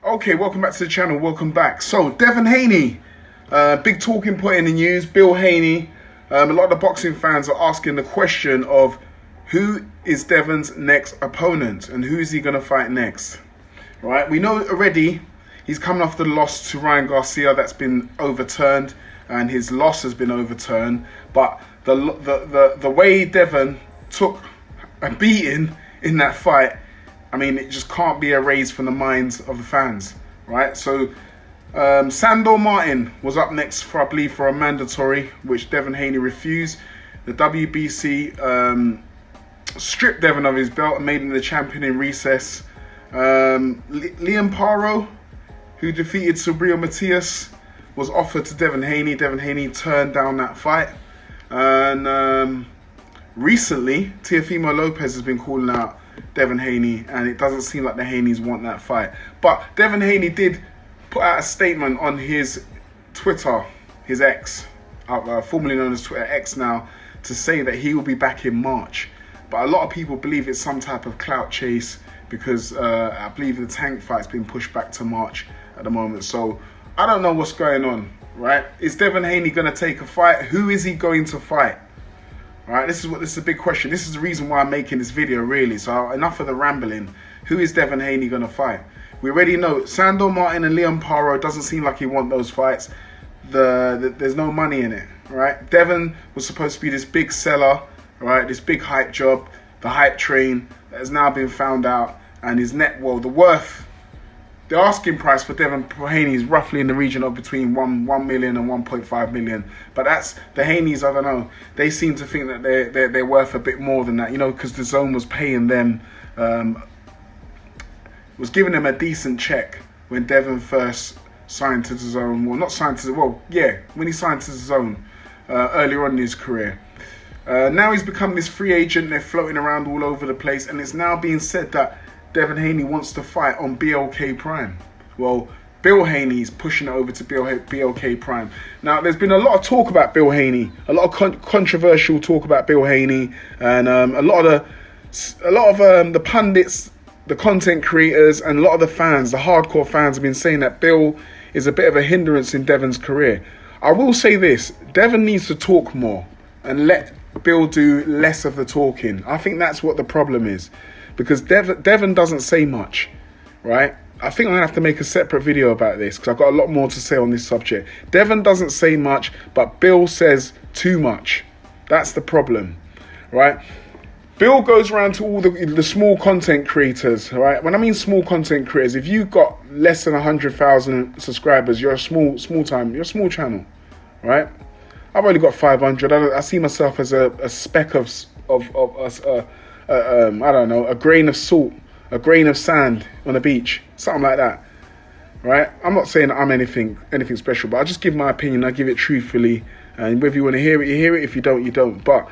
Okay, welcome back to the channel. Welcome back. So, Devin Haney, big talking point in the news. Bill Haney. A lot of the boxing fans are asking the question of who is Devin's next opponent and who is he going to fight next? Right? We know already he's coming off the loss to Ryan Garcia that's been overturned, and his loss has been overturned. But the way Devin took a beating in that fight, I mean, it just can't be erased from the minds of the fans, right? So, Sandor Martin was up next for, I believe, for a mandatory, which Devin Haney refused. The WBC stripped Devin of his belt and made him the champion in recess. Liam Paro, who defeated Subriel Matias, was offered to Devin Haney. Devin Haney turned down that fight. And recently, Teofimo Lopez has been calling out Devin Haney, and it doesn't seem like the Haneys want that fight. But Devin Haney did put out a statement on his Twitter, his X, formerly known as Twitter X now, to say that he will be back in March. But a lot of people believe it's some type of clout chase because I believe the Tank fight's been pushed back to March at the moment. So I don't know what's going on, right? Is Devin Haney going to take a fight? Who is he going to fight? Right, this is a big question. This is the reason why I'm making this video, really. So enough of the rambling. Who is Devin Haney going to fight? We already know Sandor Martin and Liam Paro. Doesn't seem like he wants those fights. There's no money in it, right? Devin was supposed to be this big seller, right? This big hype job, the hype train that has now been found out, and his the asking price for Devin Haney is roughly in the region of between 1 million and 1.5 million. But that's the Haneys. I don't know. They seem to think that they're worth a bit more than that, you know, because the Zone was paying them, was giving them a decent check when Devin first signed to the Zone. Well, not signed to the, well, yeah, when he signed to the Zone earlier on in his career. Now he's become this free agent. They're floating around all over the place, and it's now being said that Devin Haney wants to fight on BLK Prime. Well, Bill Haney's pushing it over to BLK Prime. Now, there's been a lot of talk about Bill Haney, a lot of controversial talk about Bill Haney, and a lot of the pundits, the content creators, and a lot of the fans, the hardcore fans, have been saying that Bill is a bit of a hindrance in Devin's career. I will say this: Devin needs to talk more and let Bill do less of the talking. I think that's what the problem is. Because Devin doesn't say much, right? I think I'm going to have to make a separate video about this because I've got a lot more to say on this subject. Devin doesn't say much, but Bill says too much. That's the problem, right? Bill goes around to all the small content creators, right? When I mean small content creators, if you've got less than 100,000 subscribers, you're a small channel, right? I've only got 500. I see myself as a speck of I don't know, a grain of salt, a grain of sand on a beach, something like that, right? I'm not saying that I'm anything special, but I just give my opinion. I give it truthfully, and whether you want to hear it, you hear it. If you don't, you don't. But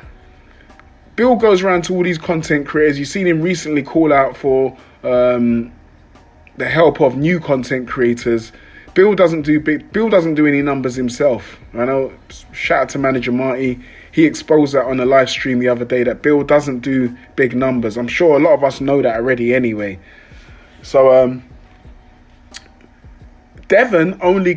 Bill goes around to all these content creators. You've seen him recently call out for the help of new content creators. Bill doesn't do any numbers himself. I know. Shout out to manager Marty. He exposed that on a live stream the other day that Bill doesn't do big numbers. I'm sure a lot of us know that already anyway. So Devin only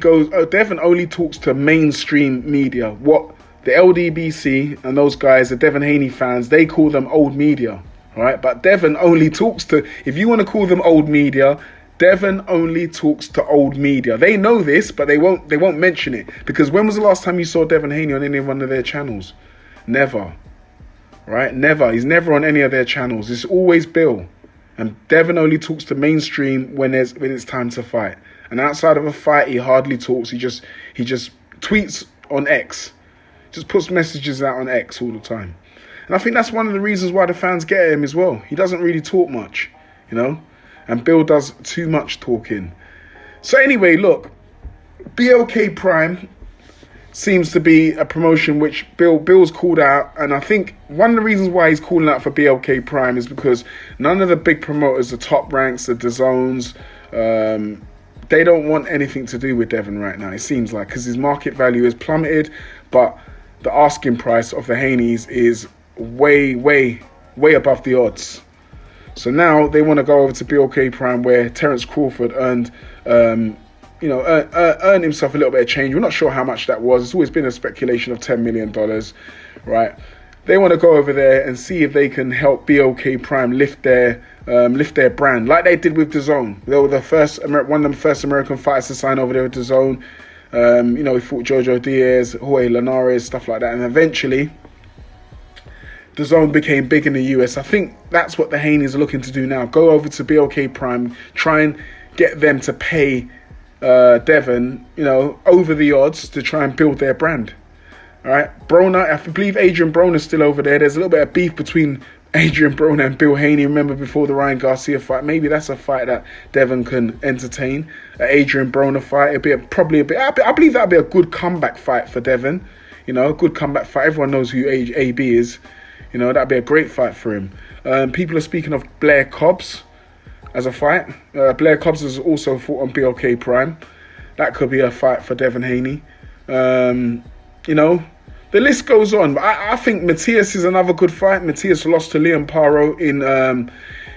talks to mainstream media. What the LDBC and those guys, the Devin Haney fans, they call them old media, right? But Devin only talks to, if you want to call them old media, Devin only talks to old media. They know this, but they won't mention it. Because when was the last time you saw Devin Haney on any one of their channels? Never. Right? Never. He's never on any of their channels. It's always Bill. And Devin only talks to mainstream when it's time to fight. And outside of a fight, he hardly talks. He just tweets on X. Just puts messages out on X all the time. And I think that's one of the reasons why the fans get him as well. He doesn't really talk much, you know? And Bill does too much talking. So anyway, look, BLK Prime seems to be a promotion which Bill's called out. And I think one of the reasons why he's calling out for BLK Prime is because none of the big promoters, the Top Ranks, the DAZNs, they don't want anything to do with Devin right now, it seems like, because his market value has plummeted, but the asking price of the Haneys is way above the odds. So now they want to go over to BLK Prime, where Terence Crawford earned, earned himself a little bit of change. We're not sure how much that was. It's always been a speculation of $10 million, right? They want to go over there and see if they can help BLK Prime lift their brand, like they did with DAZN. They were the first one of the first American fighters to sign over there with DAZN. We fought Jojo Diaz, Jorge Linares, stuff like that, and eventually DAZN became big in the US. I think that's what the Haneys are looking to do now. Go over to BLK Prime, try and get them to pay Devin, over the odds to try and build their brand. All right, Broner, I believe Adrian Broner's still over there. There's a little bit of beef between Adrian Broner and Bill Haney. Remember before the Ryan Garcia fight? Maybe that's a fight that Devin can entertain. An Adrian Broner fight. It'd be probably a bit. I believe that'd be a good comeback fight for Devin. A good comeback fight. Everyone knows who AB is. That'd be a great fight for him. People are speaking of Blair Cobbs as a fight. Blair Cobbs has also fought on BLK Prime. That could be a fight for Devin Haney. The list goes on. But I think Matias is another good fight. Matias lost to Liam Paro in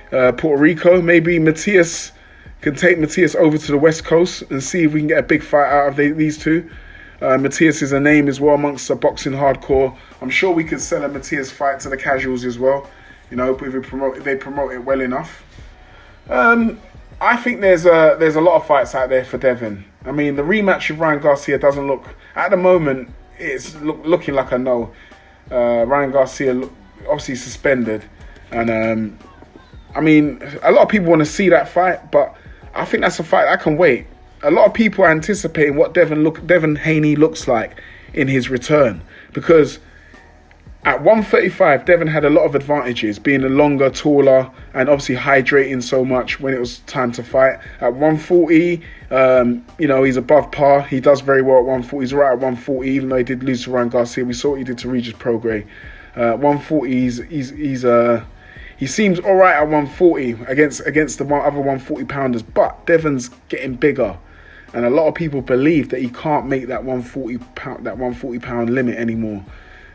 Puerto Rico. Maybe Matias can take Matias over to the West Coast and see if we can get a big fight out of these two. Matias is a name as well amongst the boxing hardcore. I'm sure we could sell a Matias fight to the casuals as well. If they promote it well enough. I think there's a lot of fights out there for Devin. I mean, the rematch with Ryan Garcia doesn't look, at the moment, it's looking like a no. Ryan Garcia obviously suspended, and a lot of people want to see that fight, but I think that's a fight that can wait. A lot of people are anticipating what Devin Haney looks like in his return, because at 135, Devin had a lot of advantages, being a longer, taller, and obviously hydrating so much when it was time to fight. At 140, he's above par. He does very well at 140. He's right at 140, even though he did lose to Ryan Garcia. We saw what he did to Regis Prograis. 140, he seems all right at 140 against the other 140-pounders, but Devin's getting bigger. And a lot of people believe that he can't make that 140-pound limit anymore.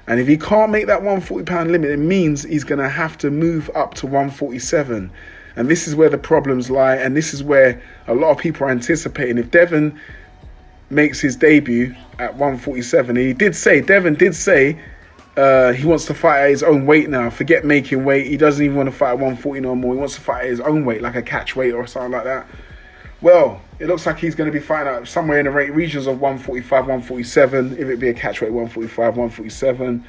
And if he can't make that 140-pound limit, it means he's going to have to move up to 147. And this is where the problems lie. And this is where a lot of people are anticipating. If Devin makes his debut at 147, Devin did say he wants to fight at his own weight now. Forget making weight. He doesn't even want to fight at 140 no more. He wants to fight at his own weight, like a catch weight or something like that. Well, it looks like he's going to be fighting out somewhere in the regions of 145, 147, if it be a catchweight, 145, 147.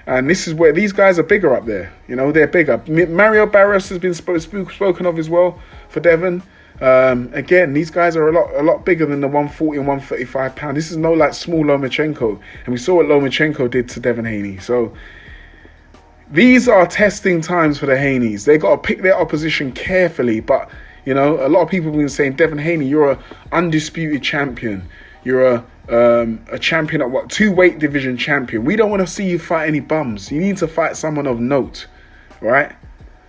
And this is where these guys are bigger up there. They're bigger. Mario Barros has been spoken of as well for Devin. Again, these guys are a lot bigger than the 140 and 135 pound. This is no like small Lomachenko. And we saw what Lomachenko did to Devin Haney. So these are testing times for the Haneys. They got to pick their opposition carefully, but a lot of people have been saying, Devin Haney, you're an undisputed champion. You're a champion at 2 weight division champion. We don't want to see you fight any bums. You need to fight someone of note, right?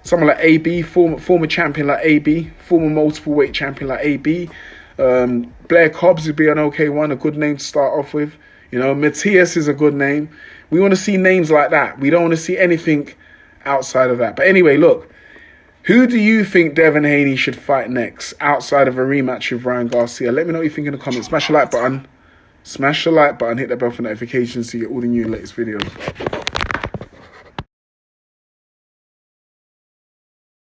Someone like AB, former champion like AB, former multiple weight champion like AB. Blair Cobbs would be an okay one, a good name to start off with. Matias is a good name. We want to see names like that. We don't want to see anything outside of that. But anyway, look. Who do you think Devin Haney should fight next outside of a rematch with Ryan Garcia? Let me know what you think in the comments. Smash the like button. Hit the bell for notifications to get all the new latest videos.